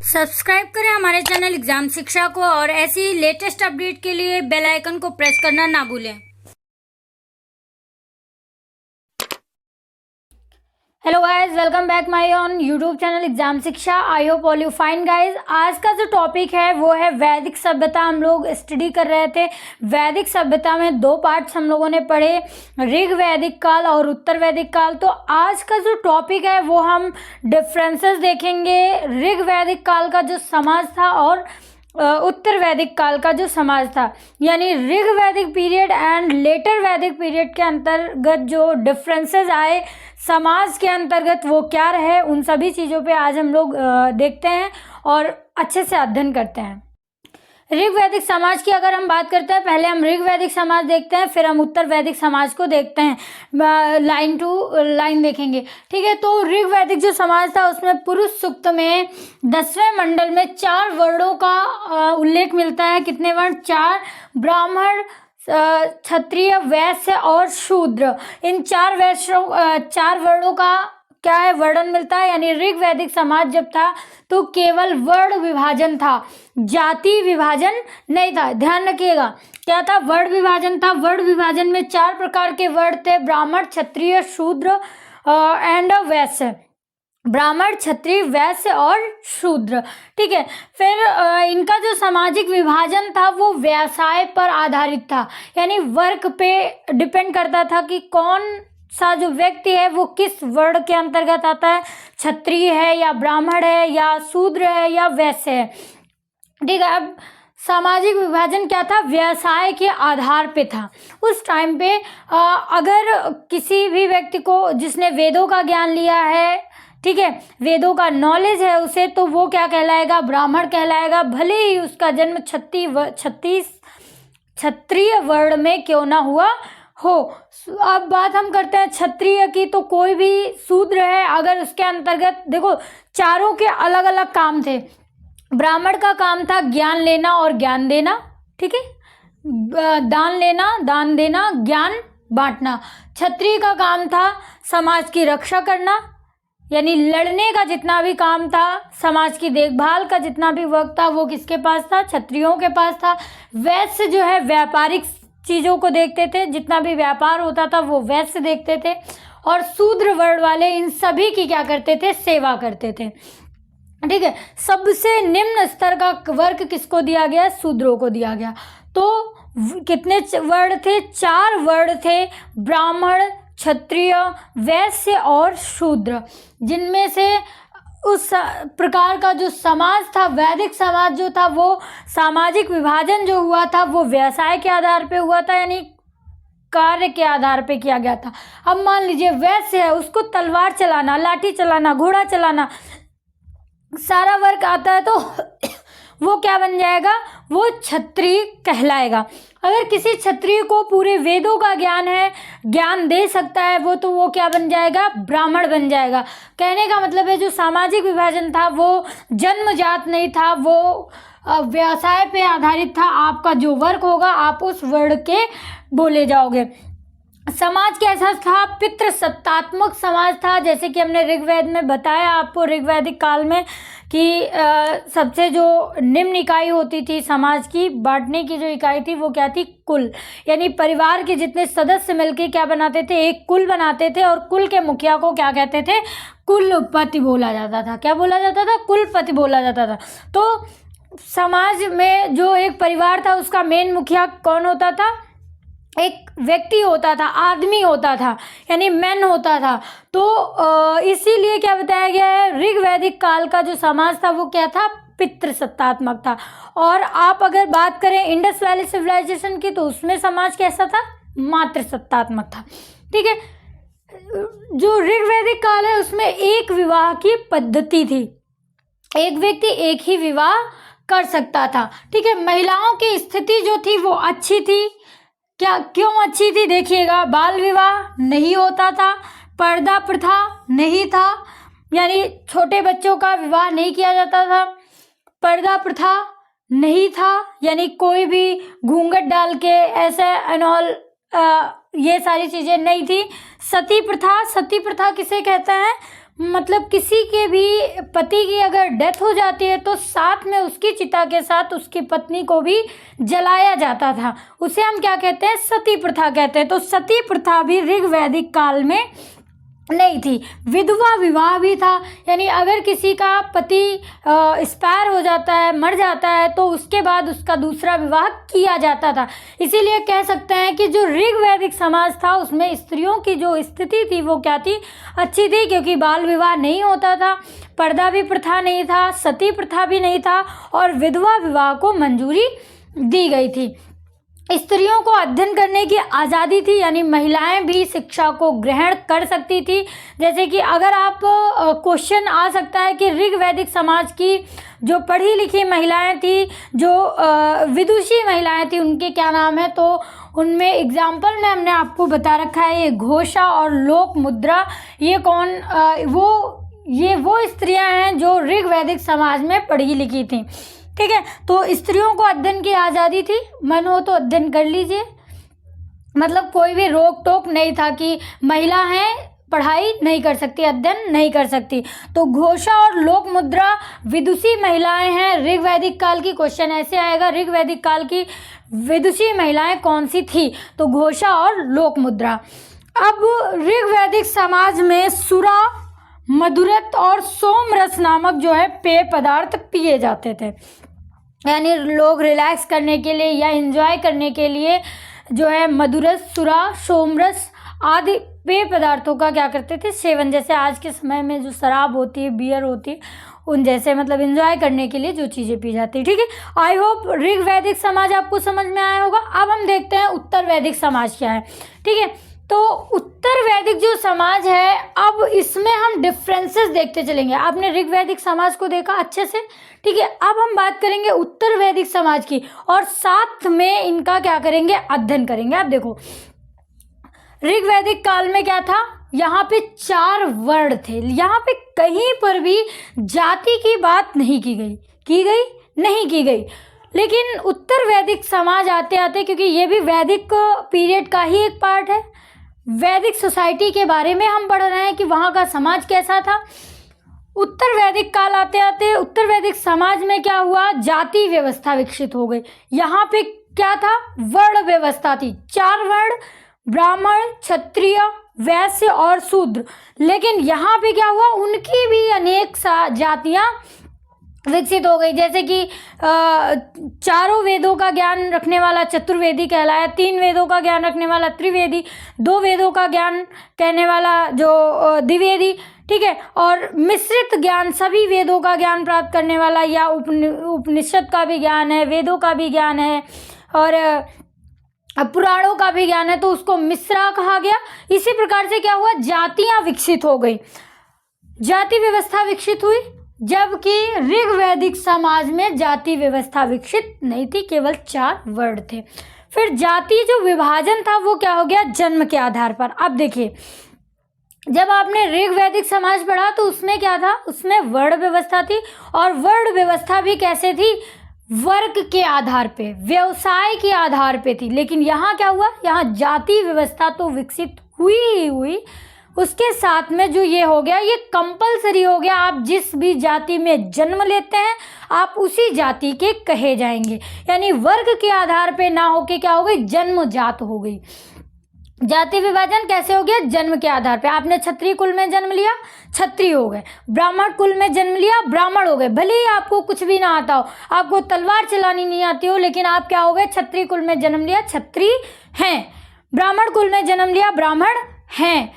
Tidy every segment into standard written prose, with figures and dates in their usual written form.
Subscribe करें हमारे channel exam शिक्षा को और ऐसी लेटेस्ट अपडेट के लिए बेल आइकन को प्रेस करना ना भूलें। Hello guys, welcome back my on YouTube channel exam Shiksha. I hope all you fine guys. आज का जो टॉपिक है वो है वैदिक सभ्यता। हम लोग स्टडी कर रहे थे वैदिक सभ्यता में। दो पार्ट्स हम लोगों ने पढ़े, ऋग वैदिक काल और उत्तर वैदिक काल। तो आज का जो टॉपिक है वो हम डिफरेंसेस देखेंगे ऋग वैदिक काल का जो समाज था और उत्तर वैदिक काल का जो समाज था, यानी ऋग वैदिक पीरियड एंड लेटर वैदिक पीरियड के अंतर्गत जो डिफरेंसेस आए समाज के अंतर्गत वो क्या रहे, उन सभी चीज़ों पे आज हम लोग देखते हैं और अच्छे से अध्ययन करते हैं। ऋग वैदिक समाज की अगर हम बात करते हैं, पहले हम ऋग वैदिक समाज देखते हैं, फिर हम उत्तर वैदिक समाज को देखते हैं। लाइन टू लाइन देखेंगे, ठीक है। तो ऋग वैदिक जो समाज था उसमें पुरुष सूक्त में 10वें मंडल में 4 वर्णों का उल्लेख मिलता है। कितने वर्ण? 4। ब्राह्मण, क्षत्रिय, वैश्य और शूद्र। इन 4 वर्णों का क्या है? वर्णन मिलता है। यानी ऋग वैदिक समाज जब था तो केवल वर्ण विभाजन था, जाति विभाजन नहीं था। ध्यान रखिएगा, क्या था? वर्ण विभाजन था। वर्ण विभाजन में 4 प्रकार के वर्ण थे, ब्राह्मण, क्षत्रिय, शूद्र एंड वैश्य। ब्राह्मण, क्षत्रिय, वैश्य और शूद्र, ठीक है। फिर इनका जो सामाजिक विभाजन था वो व्यवसाय पर आधारित था, यानी वर्क पे डिपेंड करता था कि कौन सा जो व्यक्ति है वो किस वर्ण के अंतर्गत आता है, क्षत्रिय है या ब्राह्मण है या शूद्र है या वैश्य है, ठीक है। अब सामाजिक विभाजन क्या था? व्यवसाय के आधार पे था। उस टाइम पे अगर किसी भी व्यक्ति को जिसने वेदों का ज्ञान लिया है, ठीक है, वेदों का नॉलेज है उसे, तो वो क्या कहलाएगा? ब्राह्मण कहलाएगा, भले ही उसका जन्म क्षत्रिय वर्ण में क्यों ना हुआ हो। अब बात हम करते हैं क्षत्रिय की, तो कोई भी शूद्र है अगर उसके अंतर्गत, देखो चारों के अलग अलग काम थे। ब्राह्मण का काम था ज्ञान लेना और ज्ञान देना, ठीक है, दान लेना, दान देना, ज्ञान बांटना। क्षत्रिय का काम था समाज की रक्षा करना, यानी लड़ने का जितना भी काम था, समाज की देखभाल का जितना भी वर्क था वो किसके पास था? क्षत्रियों के पास था। वैश्य जो है व्यापारिक चीज़ों को देखते थे, जितना भी व्यापार होता था वो वैश्य देखते थे। और शूद्र वर्ण वाले इन सभी की क्या करते थे? सेवा करते थे, ठीक है। सबसे निम्न स्तर का वर्ग किसको दिया गया? शूद्रों को दिया गया। तो कितने वर्ण थे? 4 वर्ण थे, ब्राह्मण, क्षत्रिय, वैश्य और शूद्र, जिनमें से उस प्रकार का जो समाज था, वैदिक समाज जो था, वो सामाजिक विभाजन जो हुआ था वो व्यवसाय के आधार पे हुआ था, यानी कार्य के आधार पे किया गया था। अब मान लीजिए वैश्य है, उसको तलवार चलाना, लाठी चलाना, घोड़ा चलाना सारा वर्क आता है, तो वो क्या बन जाएगा? वो क्षत्रिय कहलाएगा। अगर किसी क्षत्रिय को पूरे वेदों का ज्ञान है, ज्ञान दे सकता है वो, तो वो क्या बन जाएगा? ब्राह्मण बन जाएगा। कहने का मतलब है जो सामाजिक विभाजन था वो जन्मजात नहीं था, वो व्यवसाय पे आधारित था। आपका जो वर्क होगा आप उस वर्ण के बोले जाओगे। समाज कैसा था? पितृसत्तात्मक समाज था, जैसे कि हमने ऋग्वेद में बताया आपको, ऋग्वैदिक काल में कि सबसे जो निम्न इकाई होती थी समाज की, बांटने की जो इकाई थी वो क्या थी? कुल। यानी परिवार के जितने सदस्य मिलकर क्या बनाते थे? एक कुल बनाते थे, और कुल के मुखिया को क्या कहते थे? कुलपति बोला जाता था। क्या बोला जाता था? कुलपति बोला जाता था। तो समाज में जो एक परिवार था उसका मेन मुखिया कौन होता था? एक व्यक्ति होता था, आदमी होता था, यानी मैन होता था। तो इसीलिए क्या बताया गया है? ऋग वैदिक काल का जो समाज था वो क्या था? पितृसत्तात्मक था। और आप अगर बात करें इंडस वैली सिविलाइजेशन की, तो उसमें समाज कैसा था? मातृसत्तात्मक था, ठीक है। जो ऋग वैदिक काल है उसमें एक विवाह की पद्धति थी, एक व्यक्ति एक ही विवाह कर सकता था, ठीक है। महिलाओं की स्थिति जो थी वो अच्छी थी। क्या, क्यों अच्छी थी? देखिएगा, बाल विवाह नहीं होता था, पर्दा प्रथा नहीं था, यानी छोटे बच्चों का विवाह नहीं किया जाता था, पर्दा प्रथा नहीं था, यानी कोई भी घूंघट डाल के ऐसे एनऑल ये सारी चीज़ें नहीं थी। सती प्रथा, सती प्रथा किसे कहते हैं? मतलब किसी के भी पति की अगर डेथ हो जाती है तो साथ में उसकी चिता के साथ उसकी पत्नी को भी जलाया जाता था। उसे हम क्या कहते हैं, सती प्रथा कहते हैं। तो सती प्रथा भी ऋग वैदिक काल में नहीं थी। विधवा विवाह भी था, यानी अगर किसी का पति एक्सपायर हो जाता है, मर जाता है, तो उसके बाद उसका दूसरा विवाह किया जाता था। इसीलिए कह सकते हैं कि जो ऋग वैदिक समाज था उसमें स्त्रियों की जो स्थिति थी वो क्या थी, अच्छी थी, क्योंकि बाल विवाह नहीं होता था, पर्दा भी प्रथा नहीं था, सती प्रथा भी नहीं था और विधवा विवाह को मंजूरी दी गई थी। स्त्रियों को अध्ययन करने की आज़ादी थी, यानी महिलाएं भी शिक्षा को ग्रहण कर सकती थी। जैसे कि अगर आप क्वेश्चन आ सकता है कि ऋग वैदिक समाज की जो पढ़ी लिखी महिलाएं थी, जो विदुषी महिलाएं थी, उनके क्या नाम है, तो उनमें एग्जाम्पल में हमने आपको बता रखा है, ये घोषा और लोक मुद्रा। ये कौन वो स्त्रियां हैं जो ऋग वैदिक समाज में पढ़ी लिखी थी। ठीक है, तो स्त्रियों को अध्ययन की आज़ादी थी, मन हो तो अध्ययन कर लीजिए, मतलब कोई भी रोक टोक नहीं था कि महिला हैं पढ़ाई नहीं कर सकती, अध्ययन नहीं कर सकती। तो घोषा और लोक मुद्रा विदुषी महिलाएं हैं ऋग वैदिक काल की। क्वेश्चन ऐसे आएगा, ऋग वैदिक काल की विदुषी महिलाएं कौन सी थी, तो घोषा और लोक मुद्रा। अब ऋग वैदिक समाज में सुरा, मधुरत और सोमरस नामक जो है पेय पदार्थ पिए जाते थे, यानी लोग रिलैक्स करने के लिए या एंजॉय करने के लिए जो है मधुरस, सुरा, सोमरस आदि पेय पदार्थों का क्या करते थे, सेवन। जैसे आज के समय में जो शराब होती है, बियर होती है, उन जैसे मतलब एंजॉय करने के लिए जो चीज़ें पी जाती है। ठीक है, आई होप ऋग वैदिक समाज आपको समझ में आया होगा। अब हम देखते हैं उत्तर वैदिक समाज क्या है। ठीक है, तो उत्तर वैदिक जो समाज है, अब इसमें हम डिफरेंसेस देखते चलेंगे। आपने ऋग वैदिक समाज को देखा अच्छे से, ठीक है। अब हम बात करेंगे उत्तर वैदिक समाज की और साथ में इनका क्या करेंगे, अध्ययन करेंगे। आप देखो ऋग वैदिक काल में क्या था, यहाँ पे 4 वर्ण थे, यहाँ पे कहीं पर भी जाति की बात नहीं की गई। लेकिन उत्तर वैदिक समाज आते आते, क्योंकि ये भी वैदिक पीरियड का ही एक पार्ट है, वैदिक सोसाइटी के बारे में हम पढ़ रहे हैं कि वहाँ का समाज कैसा था। उत्तर वैदिक काल आते आते उत्तर वैदिक समाज में क्या हुआ, जाति व्यवस्था विकसित हो गई। यहाँ पे क्या था, वर्ण व्यवस्था थी, 4 वर्ण, ब्राह्मण, क्षत्रिय, वैश्य और शूद्र। लेकिन यहाँ पे क्या हुआ, उनकी भी अनेक जातियाँ विकसित हो गई। जैसे कि 4 वेदों का ज्ञान रखने वाला चतुर्वेदी कहलाया, 3 वेदों का ज्ञान रखने वाला त्रिवेदी, 2 वेदों का ज्ञान कहने वाला जो द्विवेदी, ठीक है, और मिश्रित ज्ञान, सभी वेदों का ज्ञान प्राप्त करने वाला, या उपनिषद का भी ज्ञान है, वेदों का भी ज्ञान है और पुराणों का भी ज्ञान है, तो उसको मिश्रा कहा गया। इसी प्रकार से क्या हुआ, जातियां विकसित हो गई, जाति व्यवस्था विकसित हुई, जबकि ऋग वैदिक समाज में जाति व्यवस्था विकसित नहीं थी, केवल 4 वर्ण थे। फिर जाति जो विभाजन था वो क्या हो गया, जन्म के आधार पर। अब देखिए, जब आपने ऋग वैदिक समाज पढ़ा तो उसमें क्या था, उसमें वर्ण व्यवस्था थी, और वर्ण व्यवस्था भी कैसे थी, वर्ग के आधार पे, व्यवसाय के आधार पे थी। लेकिन यहाँ क्या हुआ, यहाँ जाति व्यवस्था तो विकसित हुई, उसके साथ में जो ये हो गया, ये कंपलसरी हो गया, आप जिस भी जाति में जन्म लेते हैं आप उसी जाति के कहे जाएंगे। यानी वर्ग के आधार पे ना होके क्या हो गई, जन्म जात हो गई। जाति विभाजन कैसे हो गया, जन्म के आधार पे। आपने क्षत्रिय कुल में जन्म लिया, क्षत्रिय हो गए, ब्राह्मण कुल में जन्म लिया, ब्राह्मण हो गए। भले ही आपको कुछ भी ना आता हो, आपको तलवार चलानी नहीं आती हो, लेकिन आप क्या हो गए, क्षत्रिय कुल में जन्म लिया, क्षत्रिय हैं। ब्राह्मण कुल में जन्म लिया, ब्राह्मण हैं।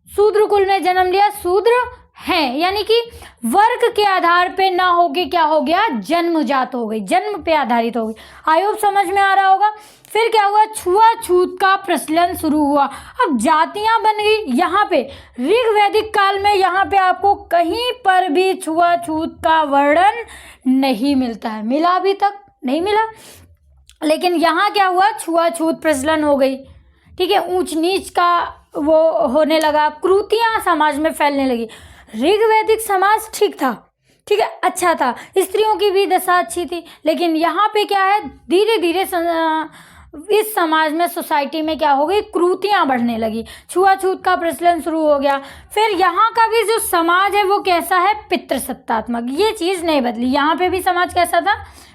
शूद्र कुल में जन्म लिया, शूद्र हैं। यानी कि वर्ग के आधार पे ना होके क्या हो गया, जन्मजात हो गई, जन्म पे आधारित हो गई। आई होप समझ में आ रहा होगा। फिर क्या हुआ, छुआछूत का प्रचलन शुरू हुआ। अब जातियां बन गई। यहाँ पे ऋग वैदिक काल में यहाँ पे आपको कहीं पर भी छुआछूत का वर्णन नहीं मिलता है, मिला अभी तक नहीं मिला। लेकिन यहाँ क्या हुआ, छुआछूत प्रचलन हो गई, ठीक है, ऊंच नीच का वो होने लगा, कुरीतियां समाज में फैलने लगी। ऋग वैदिक समाज ठीक था, ठीक है, अच्छा था, स्त्रियों की भी दशा अच्छी थी। लेकिन यहाँ पे क्या है, धीरे धीरे इस समाज में, सोसाइटी में क्या हो गई, कुरीतियां बढ़ने लगी, छुआछूत का प्रचलन शुरू हो गया। फिर यहाँ का भी जो समाज है वो कैसा है, पितृसत्तात्मक। ये चीज़ नहीं बदली, यहाँ पे भी समाज कैसा था,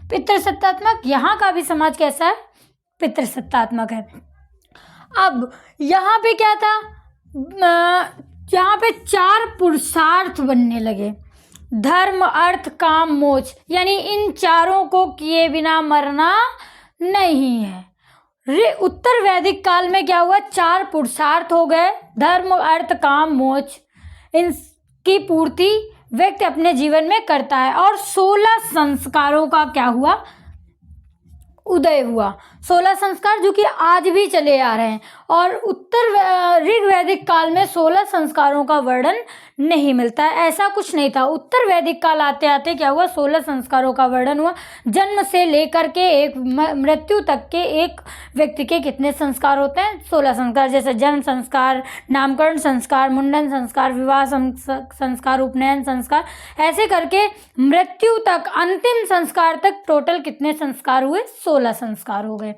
पितृसत्तात्मक। यहाँ का भी समाज कैसा है, पितृसत्तात्मक है। अब यहाँ पे क्या था, यहाँ पे 4 पुरुषार्थ बनने लगे, धर्म अर्थ काम मोक्ष, यानी इन चारों को किए बिना मरना नहीं है। उत्तर वैदिक काल में क्या हुआ, 4 पुरुषार्थ हो गए, धर्म अर्थ काम मोक्ष, इनकी पूर्ति व्यक्ति अपने जीवन में करता है। और 16 संस्कारों का क्या हुआ, उदय हुआ। 16 संस्कार जो कि आज भी चले आ रहे हैं। और ऋग वैदिक काल में 16 संस्कारों का वर्णन नहीं मिलता है, ऐसा कुछ नहीं था। उत्तर वैदिक काल आते आते क्या हुआ, 16 संस्कारों का वर्णन हुआ। जन्म से लेकर के एक मृत्यु तक के एक व्यक्ति के कितने संस्कार होते हैं, 16 संस्कार, जैसे जन्म संस्कार, नामकरण संस्कार, मुंडन संस्कार, विवाह संस्कार, उपनयन संस्कार, ऐसे करके मृत्यु तक, अंतिम संस्कार तक टोटल कितने संस्कार हुए, 16 संस्कार हो गए।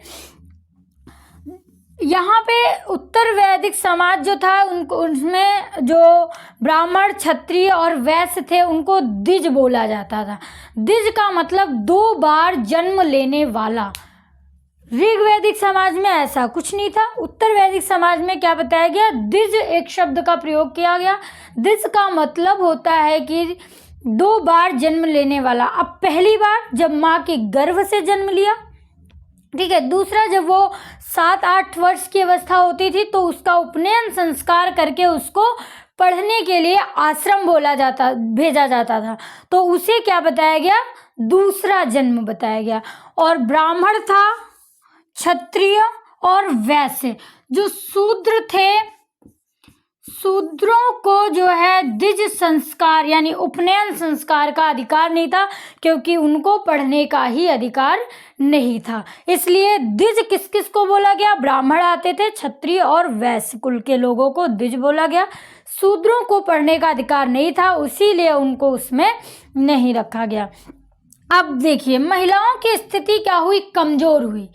यहाँ पे उत्तर वैदिक समाज जो था उनमें जो ब्राह्मण, क्षत्रिय और वैश्य थे उनको द्विज बोला जाता था। द्विज का मतलब 2 बार जन्म लेने वाला। ऋग वैदिक समाज में ऐसा कुछ नहीं था। उत्तर वैदिक समाज में क्या बताया गया, द्विज एक शब्द का प्रयोग किया गया। द्विज का मतलब होता है कि 2 बार जन्म लेने वाला। अब पहली बार जब माँ के गर्भ से जन्म लिया, ठीक है, दूसरा जब वो 7-8 वर्ष की अवस्था होती थी तो उसका उपनयन संस्कार करके उसको पढ़ने के लिए आश्रम भेजा जाता था, तो उसे क्या बताया गया, दूसरा जन्म बताया गया। और ब्राह्मण था, क्षत्रिय और वैश्य, जो शूद्र थे, शूद्रों को जो है द्विज संस्कार यानी उपनयन संस्कार का अधिकार नहीं था, क्योंकि उनको पढ़ने का ही अधिकार नहीं था। इसलिए द्विज किस किस को बोला गया, ब्राह्मण आते थे, क्षत्रिय और वैश्य कुल के लोगों को द्विज बोला गया। शूद्रों को पढ़ने का अधिकार नहीं था, इसीलिए उनको उसमें नहीं रखा गया। अब देखिए महिलाओं की स्थिति क्या हुई, कमजोर हुई।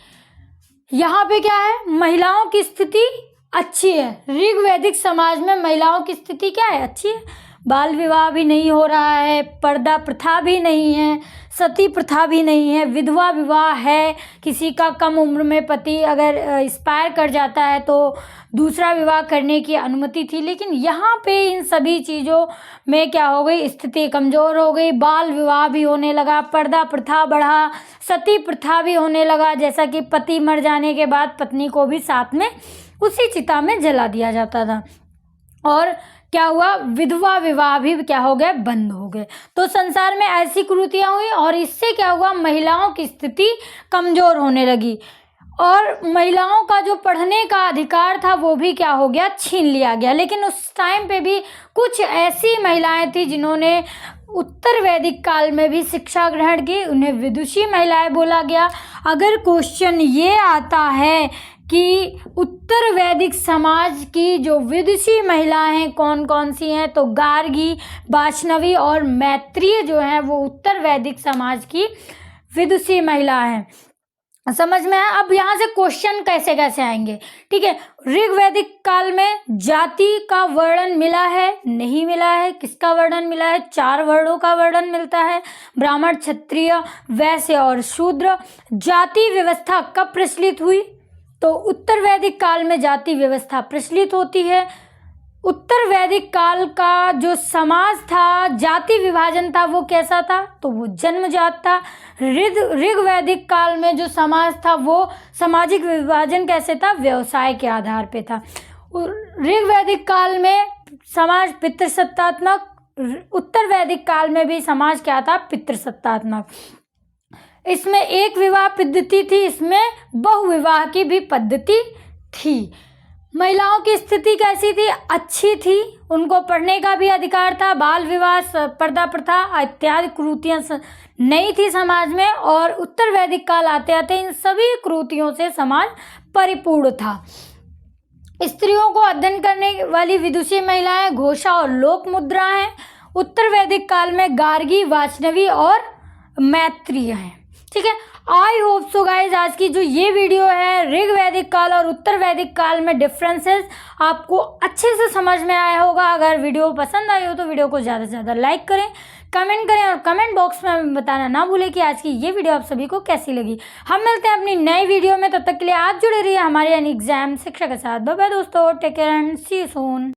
यहाँ पे क्या है, महिलाओं की स्थिति अच्छी है। ऋग वैदिक समाज में महिलाओं की स्थिति क्या है, अच्छी है। बाल विवाह भी नहीं हो रहा है, पर्दा प्रथा भी नहीं है, सती प्रथा भी नहीं है, विधवा विवाह है, किसी का कम उम्र में पति अगर एक्सपायर कर जाता है तो दूसरा विवाह करने की अनुमति थी। लेकिन यहाँ पे इन सभी चीज़ों में क्या हो गई, स्थिति कमज़ोर हो गई। बाल विवाह भी होने लगा, पर्दा प्रथा बढ़ा, सती प्रथा भी होने लगा, जैसा कि पति मर जाने के बाद पत्नी को भी साथ में उसी चिता में जला दिया जाता था। और क्या हुआ, विधवा विवाह भी क्या हो गए, बंद हो गए। तो संसार में ऐसी कुरीतियां हुई और इससे क्या हुआ, महिलाओं की स्थिति कमजोर होने लगी और महिलाओं का जो पढ़ने का अधिकार था वो भी क्या हो गया, छीन लिया गया। लेकिन उस टाइम पे भी कुछ ऐसी महिलाएं थी जिन्होंने उत्तर वैदिक काल में भी शिक्षा ग्रहण की, उन्हें विदुषी महिलाएं बोला गया। अगर क्वेश्चन ये आता है कि उत्तर वैदिक समाज की जो विदुषी महिलाएं हैं कौन कौन सी हैं, तो गार्गी, वाष्णवी और मैत्रेय जो हैं वो उत्तर वैदिक समाज की विदुषी महिला हैं। समझ में है। अब यहाँ से क्वेश्चन कैसे कैसे आएंगे, ठीक है। ऋग वैदिक काल में जाति का वर्णन मिला है, नहीं मिला है। किसका वर्णन मिला है, 4 वर्णों का वर्णन मिलता है, ब्राह्मण, क्षत्रिय, वैश्य और शूद्र। जाति व्यवस्था कब प्रचलित हुई, तो उत्तर वैदिक काल में जाति व्यवस्था प्रचलित होती है। उत्तर वैदिक काल का जो समाज था, जाति विभाजन था, वो कैसा था, तो वो जन्मजात था। ऋग वैदिक काल में जो समाज था वो सामाजिक विभाजन कैसे था, व्यवसाय के आधार पे था। ऋग वैदिक काल में समाज पितृसत्तात्मक, उत्तर वैदिक काल में भी समाज क्या था, पितृसत्तात्मक। इसमें एक विवाह पद्धति थी, इसमें बहुविवाह की भी पद्धति थी। महिलाओं की स्थिति कैसी थी, अच्छी थी, उनको पढ़ने का भी अधिकार था। बाल विवाह, पर्दा प्रथा इत्यादि कुरीतियां नहीं थी समाज में। और उत्तर वैदिक काल आते आते इन सभी कुरीतियों से समाज परिपूर्ण था। स्त्रियों को अध्ययन करने वाली विदुषी महिलाएं घोषा और लोक मुद्रा हैं। उत्तर वैदिक काल में गार्गी, वाष्णवी और मैत्रेय हैं। ठीक है। आई होप सो गाइज आज की जो ये वीडियो है ऋग वैदिक काल और उत्तर वैदिक काल में डिफरेंसेस आपको अच्छे से समझ में आया होगा। अगर वीडियो पसंद आई हो तो वीडियो को ज़्यादा से ज़्यादा लाइक करें, कमेंट करें और कमेंट बॉक्स में बताना ना भूलें कि आज की ये वीडियो आप सभी को कैसी लगी। हम मिलते हैं अपनी नई वीडियो में, तब तक के लिए आप जुड़े रहिए हमारे यानी एग्जाम शिक्षा के साथ। बाय बाय दोस्तों, take care and see you soon.